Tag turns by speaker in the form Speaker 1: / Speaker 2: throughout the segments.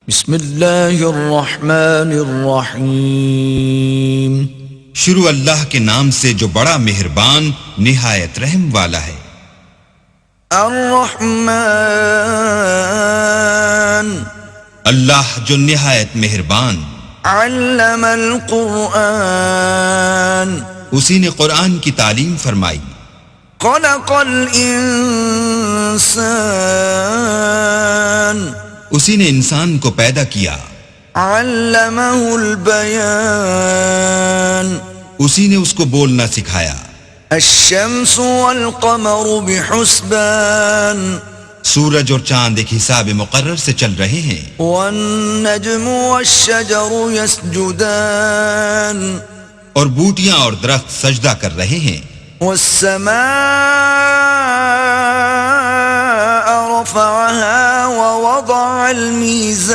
Speaker 1: بسم اللہ الرحمن الرحیم،
Speaker 2: شروع اللہ کے نام سے جو بڑا مہربان نہایت رحم والا ہے۔
Speaker 1: الرحمن،
Speaker 2: اللہ جو نہایت مہربان،
Speaker 1: علم القرآن،
Speaker 2: اسی نے قرآن کی تعلیم فرمائی۔
Speaker 1: خلق الانسان،
Speaker 2: اسی نے انسان کو پیدا کیا۔
Speaker 1: علمہ البیان،
Speaker 2: اسی نے اس کو بولنا سکھایا۔
Speaker 1: الشمس والقمر بحسبان،
Speaker 2: سورج اور چاند ایک حساب مقرر سے چل رہے ہیں۔
Speaker 1: والنجم والشجر يسجدان،
Speaker 2: اور بوٹیاں اور درخت سجدہ کر رہے ہیں۔
Speaker 1: والسماء رفعها ووضع الميزان،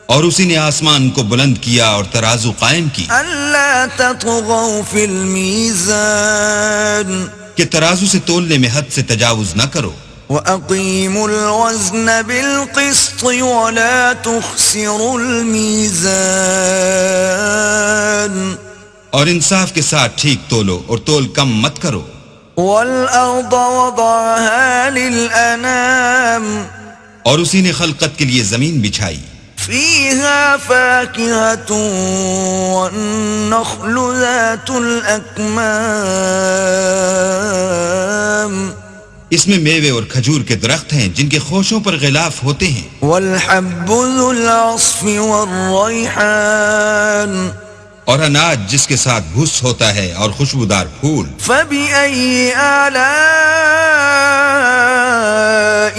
Speaker 2: اور اسی نے آسمان کو بلند کیا اور ترازو قائم کی
Speaker 1: ألا تطغوا في الميزان،
Speaker 2: کہ ترازو سے تولنے میں حد سے تجاوز نہ کرو۔
Speaker 1: وَأَقِيمُوا الْوَزْنَ بِالْقِسْطِ وَلَا تُخْسِرُوا الْمِيزَانَ،
Speaker 2: اور انصاف کے ساتھ ٹھیک تولو اور تول کم مت کرو۔
Speaker 1: وَالْأَرْضَ وَضَعَهَا لِلْأَنَامِ،
Speaker 2: اور اسی نے خلقت کے لیے زمین بچھائی۔
Speaker 1: فِيهَا فَاكِهَةٌ وَالنَّخْلُ ذَاتُ الْأَكْمَامِ،
Speaker 2: اس میں میوے اور کھجور کے درخت ہیں جن کے خوشوں پر غلاف ہوتے ہیں۔
Speaker 1: وَالْحَبُّ ذُو الْعَصْفِ وَالرَّيْحَانِ،
Speaker 2: اور اناج جس کے ساتھ بھس ہوتا ہے اور خوشبودار پھول۔
Speaker 1: فَبِأَيِّ آلَاءِ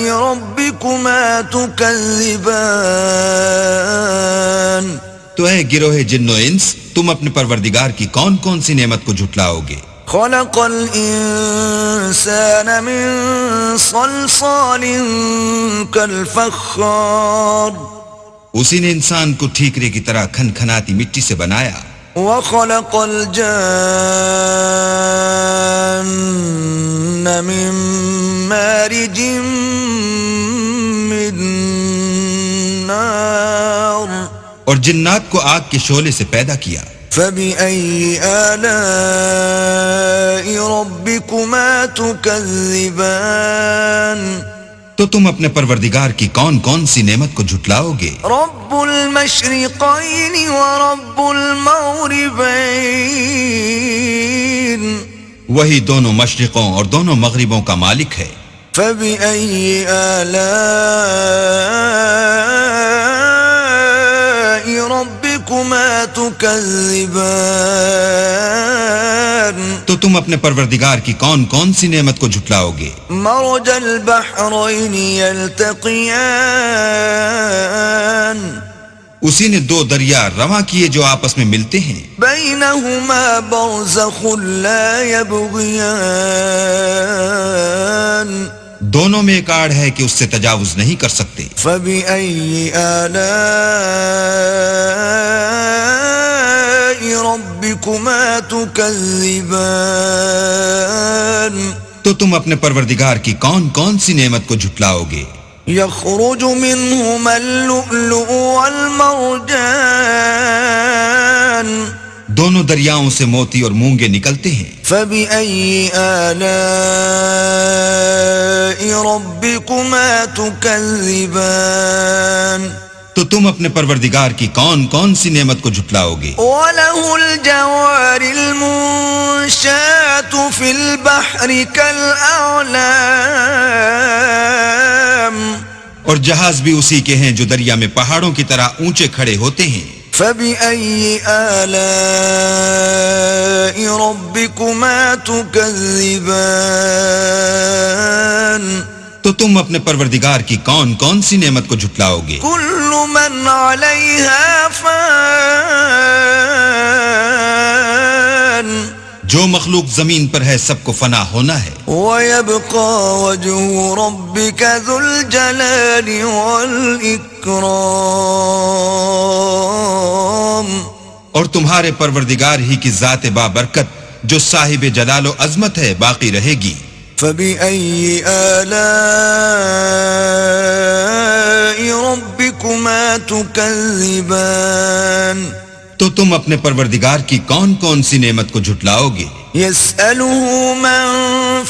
Speaker 1: رَبِّكُمَا تُكَذِّبَانِ،
Speaker 2: تو اے گروہ جن و انس، تم اپنے پروردگار کی کون کون سی نعمت کو جھٹلاؤ گے؟
Speaker 1: خلق الانسان من صلصال كالفخار،
Speaker 2: اسی نے انسان کو ٹھیکرے کی طرح کھنکھناتی مٹی سے بنایا۔
Speaker 1: وخلق الجان من مارج من نار،
Speaker 2: اور جنات کو آگ کے شعلے سے پیدا کیا۔
Speaker 1: فَبِأَيِّ آلَاءِ رَبِّكُمَا تُكَذِّبَانِ،
Speaker 2: تو تم اپنے پروردگار کی کون کون سی نعمت کو جھٹلاؤ گے؟
Speaker 1: رب المشرقین ورب المغربین،
Speaker 2: وہی دونوں مشرقوں اور دونوں مغربوں کا مالک ہے۔
Speaker 1: فَبِأَيِّ آلَاءِ رَبِّكُمَا تُكَذِّبَانِ،
Speaker 2: تو تم اپنے پروردگار کی کون کون سی نعمت کو جھٹلاؤ گے؟
Speaker 1: مرج البحرین یلتقیان،
Speaker 2: اسی نے دو دریا رواں کیے جو آپس میں ملتے ہیں۔
Speaker 1: بینہما برزخ لا یبغیان،
Speaker 2: دونوں میں ایک آڑ ہے کہ اس سے تجاوز نہیں کر سکتے۔
Speaker 1: فَبِأَيِّ آلَاءِ رَبِّكُمَا تُكَذِّبَانِ،
Speaker 2: تو تم اپنے پروردگار کی کون کون سی نعمت کو جھٹلاؤ گے؟
Speaker 1: يخرج منهما اللؤلؤ والمرجان،
Speaker 2: دونوں دریاؤں سے موتی اور مونگے نکلتے ہیں۔
Speaker 1: فَبِأَيِّ آلَاءِ رَبِّكُمَا تُكَذِّبَانِ، تو
Speaker 2: تم اپنے پروردگار کی کون کون سی نعمت کو جھٹلاؤ گے؟
Speaker 1: وَلَهُ الْجَوَارِ الْمُنشَآتُ فِي الْبَحْرِ كَالْأَعْلَامِ،
Speaker 2: اور جہاز بھی اسی کے ہیں جو دریا میں پہاڑوں کی طرح اونچے کھڑے ہوتے ہیں۔
Speaker 1: فَبِأَيِّ آلَاءِ رَبِّكُمَا تُكَذِّبَانِ، تو
Speaker 2: تم اپنے پروردگار کی کون کون سی نعمت کو جھٹلاؤ گے؟
Speaker 1: كُلُّ مَنْ عَلَيْهَا فَانٍ،
Speaker 2: جو مخلوق زمین پر ہے سب کو فنا ہونا ہے۔
Speaker 1: وَيَبْقَى وَجْهُ رَبِّكَ ذُو الْجَلَالِ وَالْإِكْرَامِ،
Speaker 2: اور تمہارے پروردگار ہی کی ذات بابرکت جو صاحب جلال و عظمت ہے باقی رہے گی۔
Speaker 1: فبأي آلاء ربكما تكذبان
Speaker 2: تو تم اپنے پروردگار کی کون کون سی نعمت کو جھٹلاؤ گے؟
Speaker 1: يسأله من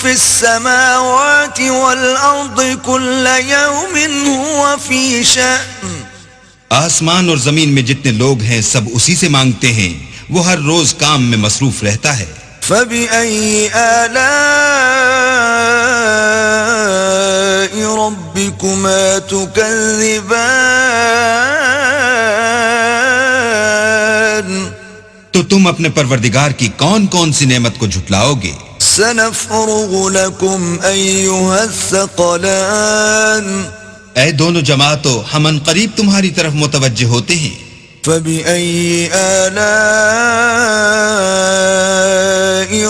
Speaker 1: في السماوات والأرض كل يوم هو في شأن
Speaker 2: آسمان اور زمین میں جتنے لوگ ہیں سب اسی سے مانگتے ہیں، وہ ہر روز کام میں مصروف رہتا ہے۔
Speaker 1: فبأي آلاء ربكما تكذبان
Speaker 2: تو تم اپنے پروردگار کی کون کون سی نعمت کو جھٹلاؤ گے؟
Speaker 1: سنفرغ لكم أيها الثقلان
Speaker 2: اے دونوں جماعتوں، ہم ان قریب تمہاری طرف متوجہ ہوتے ہیں۔
Speaker 1: فبأي آلاء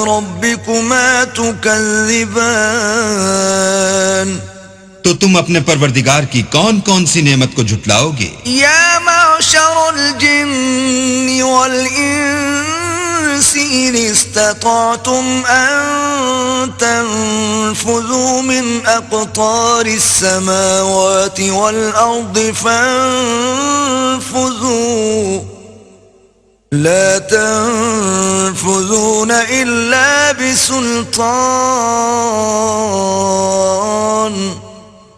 Speaker 1: ربكما تكذبان
Speaker 2: تو تم اپنے پروردگار کی کون کون سی نعمت کو جھٹلاؤ گے؟
Speaker 1: يا معشر الجن والإنس إن استطعتم أن تنفذوا من أقطار السماوات والأرض فانفذوا لا تنفذون إلا بسلطان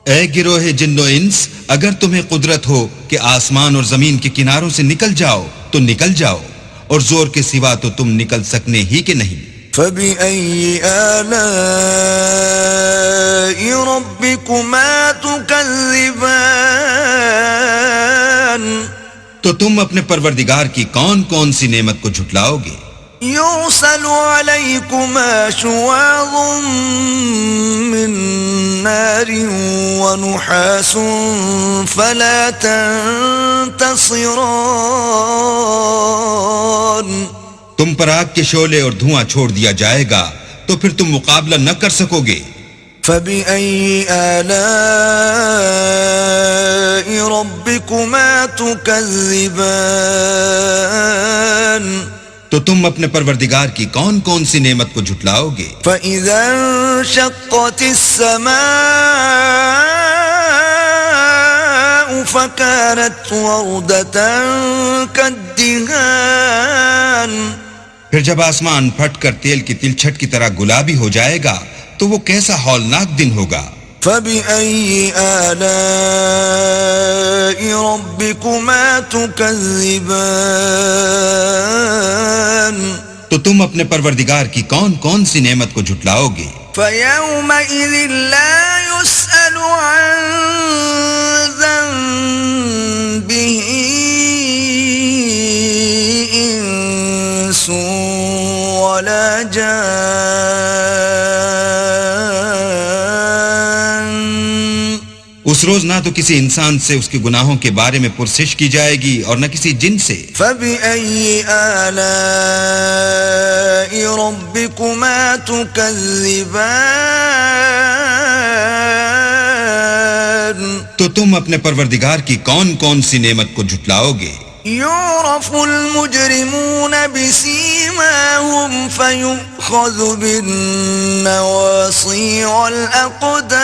Speaker 2: اے گروہ جن و انس، اگر تمہیں قدرت ہو کہ آسمان اور زمین کے کناروں سے نکل جاؤ تو نکل جاؤ، اور زور کے سوا تو تم نکل سکنے ہی کہ نہیں۔
Speaker 1: فبأي آلاء ربكما تكذبان
Speaker 2: تو تم اپنے پروردگار کی کون کون سی نعمت کو جھٹلاؤ گے؟
Speaker 1: يرسل عليكما شواظ من نار ونحاس فلا تنتصران
Speaker 2: تم پر آگ کے شعلے اور دھواں چھوڑ دیا جائے گا تو پھر تم مقابلہ نہ کر سکو گے۔
Speaker 1: فبأي آلاء ربكما تكذبان
Speaker 2: تو تم اپنے پروردگار کی کون کون سی نعمت کو جھٹلاؤ گے؟
Speaker 1: فإذا انشقت السماء فكانت وردة كالدهان
Speaker 2: پھر جب آسمان پھٹ کر تیل کی تلچھٹ کی طرح گلابی ہو جائے گا تو وہ کیسا ہولناک دن ہوگا۔
Speaker 1: فبأي آلاء ربكما تكذبان
Speaker 2: تو تم اپنے پروردگار کی کون کون سی نعمت کو جھٹلاؤ گے؟
Speaker 1: فيومئذ لا يسأل عن ذنبه إنس ولا جان
Speaker 2: اس روز نہ تو کسی انسان سے اس کے گناہوں کے بارے میں پرسش کی جائے گی اور نہ کسی جن سے۔
Speaker 1: فبأي آلاء ربكما تكذبان
Speaker 2: تو تم اپنے پروردگار کی کون کون سی نعمت کو جھٹلاؤ گے؟
Speaker 1: يعرف المجرمون بسيماهم فيؤخذ بالنواصي والأقدام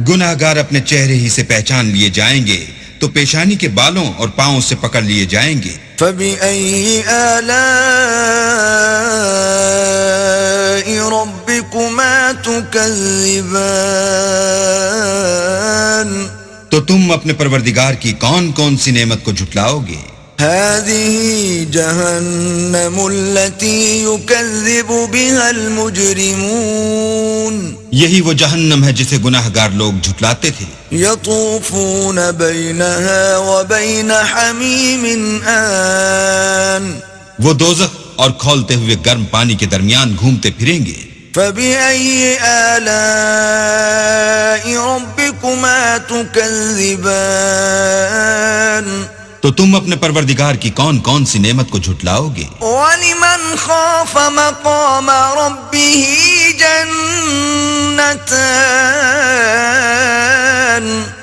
Speaker 2: گناہ گار اپنے چہرے ہی سے پہچان لیے جائیں گے تو پیشانی کے بالوں اور پاؤں سے پکڑ لیے جائیں گے۔
Speaker 1: فبأي آلاء ربكما تكذبان
Speaker 2: تو تم اپنے پروردگار کی کون کون سی نعمت کو جھٹلاؤ گے؟
Speaker 1: هذه جهنم التي يكذب بها المجرمون
Speaker 2: یہی وہ جہنم ہے جسے گناہ گار لوگ جھٹلاتے تھے۔
Speaker 1: يطوفون بينها وبين حميم آن
Speaker 2: وہ دوزخ اور کھولتے ہوئے گرم پانی کے درمیان گھومتے پھریں گے۔
Speaker 1: فبأي آلاء ربكما تكذبان
Speaker 2: تو تم اپنے پروردگار کی کون کون سی نعمت کو جھٹلاؤ گے؟
Speaker 1: ولمن خاف مقام ربه جنتان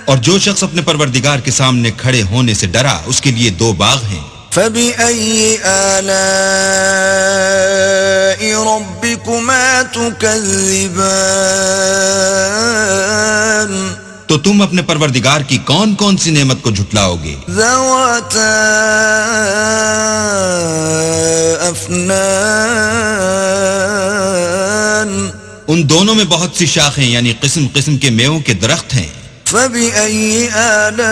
Speaker 2: اور جو شخص اپنے پروردگار کے سامنے کھڑے ہونے سے ڈرا اس کے لیے دو باغ ہیں۔
Speaker 1: فبأي آلاء ربكما تكذبان
Speaker 2: تو تم اپنے پروردگار کی کون کون سی نعمت کو جھٹلاؤ گے؟
Speaker 1: ذواتا افنان
Speaker 2: ان دونوں میں بہت سی شاخیں یعنی قسم قسم کے میووں کے درخت ہیں.
Speaker 1: فبأي آلاء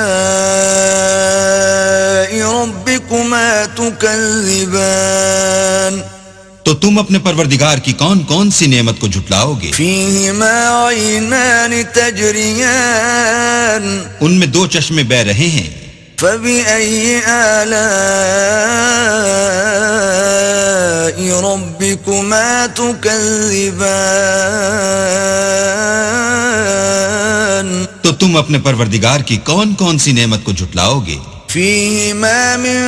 Speaker 1: ربكما تكذبان
Speaker 2: تو تم اپنے پروردگار کی کون کون سی نعمت کو جھٹلاؤ گے؟
Speaker 1: فيهما عينان تجريان
Speaker 2: ان میں دو چشمے بہہ رہے ہیں.
Speaker 1: فبأي آلاء ربكما تكذبان
Speaker 2: تو تم اپنے پروردگار کی کون کون سی نعمت کو جھٹلاؤ گے؟
Speaker 1: فيهما من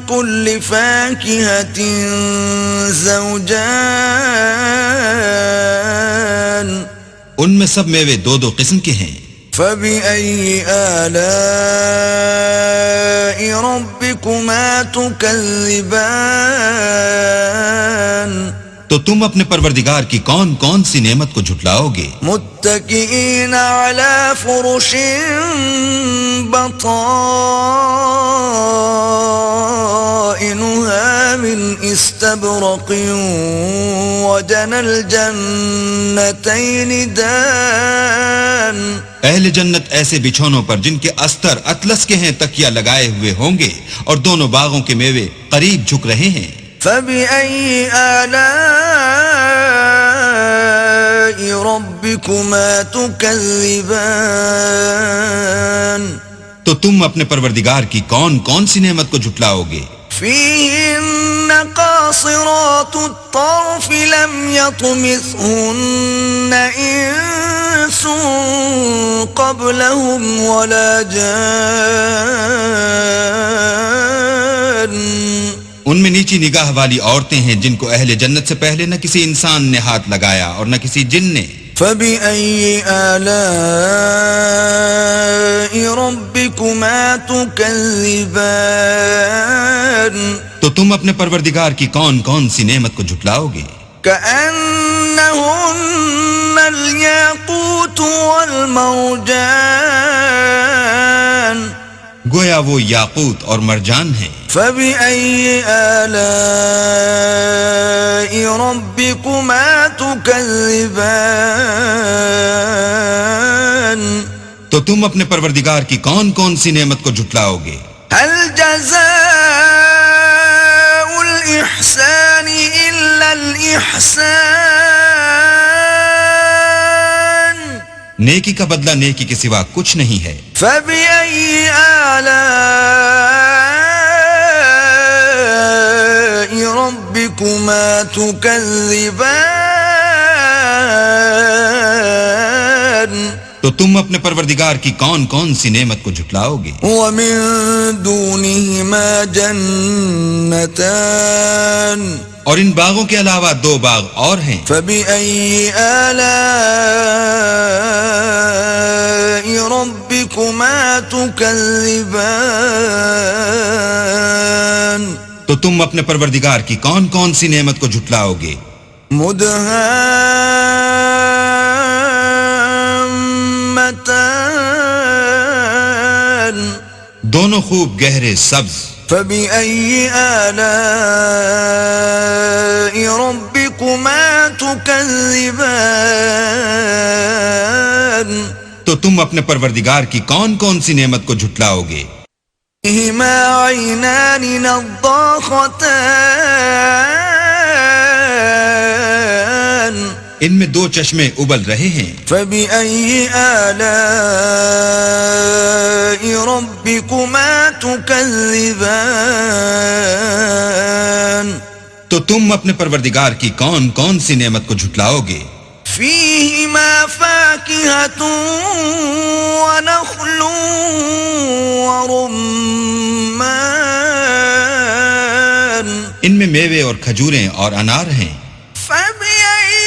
Speaker 1: كل فاكهة زوجان
Speaker 2: ان میں سب میوے دو دو قسم کے ہیں.
Speaker 1: فبأي آلاء ربكما تكذبان
Speaker 2: تو تم اپنے پروردگار کی کون کون سی نعمت کو جھٹلاؤ گے؟
Speaker 1: متكئين على فرش بطائنها من استبرق وجنى الجنتين دان
Speaker 2: اہل جنت ایسے بچھونوں پر جن کے استر اطلس کے ہیں تکیہ لگائے ہوئے ہوں گے اور دونوں باغوں کے میوے قریب جھک رہے ہیں.
Speaker 1: فبأي آلاء ربكما تكذبان
Speaker 2: تو تم اپنے پروردگار کی کون کون سی نعمت کو جھٹلاؤ گے؟
Speaker 1: فيهن قاصرات الطرف لم يطمثهن إنس قبلهم ولا جان
Speaker 2: ان میں نیچی نگاہ والی عورتیں ہیں جن کو اہل جنت سے پہلے نہ کسی انسان نے ہاتھ لگایا اور نہ کسی جن نے.
Speaker 1: فبأي آلاء ربكما تكذبان
Speaker 2: تو تم اپنے پروردگار کی کون کون سی نعمت کو جھٹلاؤ گے؟
Speaker 1: كأنهن الياقوت والمرجان
Speaker 2: گویا وہ یاقوت اور مرجان ہیں.
Speaker 1: فبأي آلاء ربكما تكذبان
Speaker 2: تو تم اپنے پروردگار کی کون کون سی نعمت کو جھٹلاؤ گے؟
Speaker 1: هل جزاء الإحسان إلا الإحسان
Speaker 2: نیکی کا بدلہ نیکی کے سوا کچھ نہیں ہے.
Speaker 1: فبأي آلاء ربكما تكذبان
Speaker 2: تو تم اپنے پروردگار کی کون کون سی نعمت کو جھٹلاؤ گے؟
Speaker 1: ومن دونهما جنتان
Speaker 2: اور ان باغوں کے علاوہ دو باغ اور ہیں.
Speaker 1: فبأي آلاء ربكما تكذبان
Speaker 2: تو تم اپنے پروردگار کی کون کون سی نعمت کو جھٹلاؤ گے؟
Speaker 1: مدهامتان
Speaker 2: دونوں خوب گہرے سبز.
Speaker 1: فبأي آلاء ربكما تكذبان
Speaker 2: تو تم اپنے پروردگار کی کون کون سی نعمت کو جھٹلاؤ گے؟
Speaker 1: فيهما عينان نضاختان
Speaker 2: ان میں دو چشمے ابل رہے ہیں.
Speaker 1: فبأي آلاء ربكما تكذبان
Speaker 2: تو تم اپنے پروردگار کی کون کون سی نعمت کو جھٹلاؤ گے؟
Speaker 1: فيهما فاكهة ونخل ورمان
Speaker 2: ان میں میوے اور کھجوریں اور انار ہیں.
Speaker 1: فبأي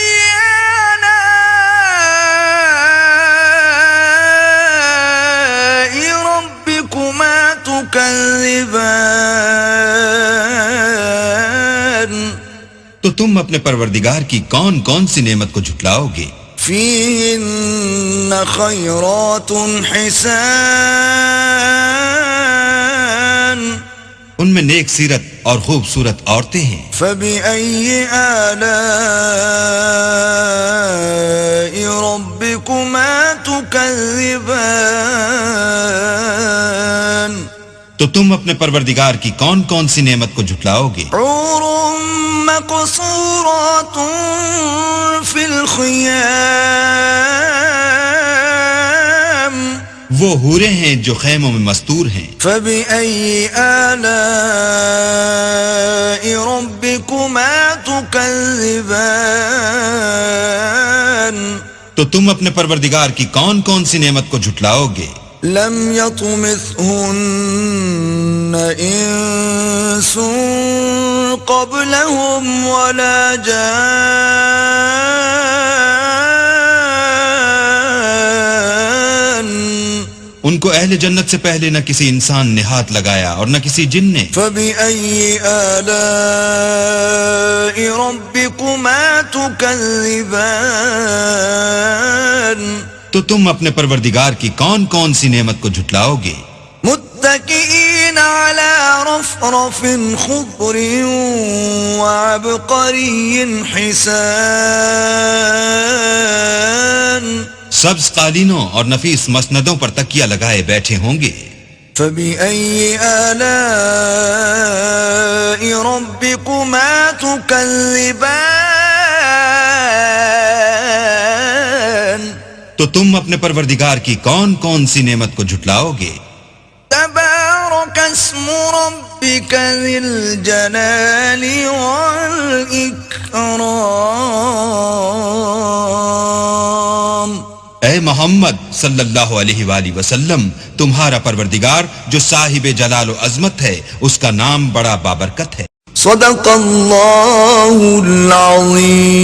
Speaker 1: آلاء ربكما تكذبان
Speaker 2: تو تم اپنے پروردگار کی کون کون سی نعمت کو جھٹلاؤ گے؟
Speaker 1: فيهن خيرات حسان
Speaker 2: ان میں نیک سیرت اور خوبصورت عورتیں ہیں.
Speaker 1: فبأي آلاء ربكما تكذبان
Speaker 2: تو تم اپنے پروردگار کی کون کون سی نعمت کو جھٹلاؤ گے؟
Speaker 1: حور مقصورات في الخيام
Speaker 2: وہ حوریں ہیں جو خیموں میں مستور ہیں.
Speaker 1: فبأي آلاء ربكما تكذبان
Speaker 2: تو تم اپنے پروردگار کی کون کون سی نعمت کو جھٹلاؤ گے؟
Speaker 1: لم يطمثهن انس قبلهم ولا جان
Speaker 2: ان کو اہل جنت سے پہلے نہ کسی انسان نے ہاتھ لگایا اور نہ کسی جن نے.
Speaker 1: فبأي آلاء ربكما تكذبان
Speaker 2: تو تم اپنے پروردگار کی کون کون سی نعمت کو جھٹلاؤ گے؟
Speaker 1: متكئين على رفرف خضر وعبقري حسان
Speaker 2: سبز قالینوں اور نفیس مسندوں پر تکیہ لگائے بیٹھے ہوں گے.
Speaker 1: فبأي آلاء ربكما تكذبان
Speaker 2: تو تم اپنے پروردگار کی کون کون سی نعمت کو جھٹلاؤ گے؟
Speaker 1: تبارك اسم ربك ذي الجلال والإكرام.
Speaker 2: اے محمد صلی اللہ علیہ وآلہ وسلم، تمہارا پروردگار جو صاحب جلال و عظمت ہے، اس کا نام بڑا بابرکت ہے.
Speaker 1: صدق اللہ العظیم.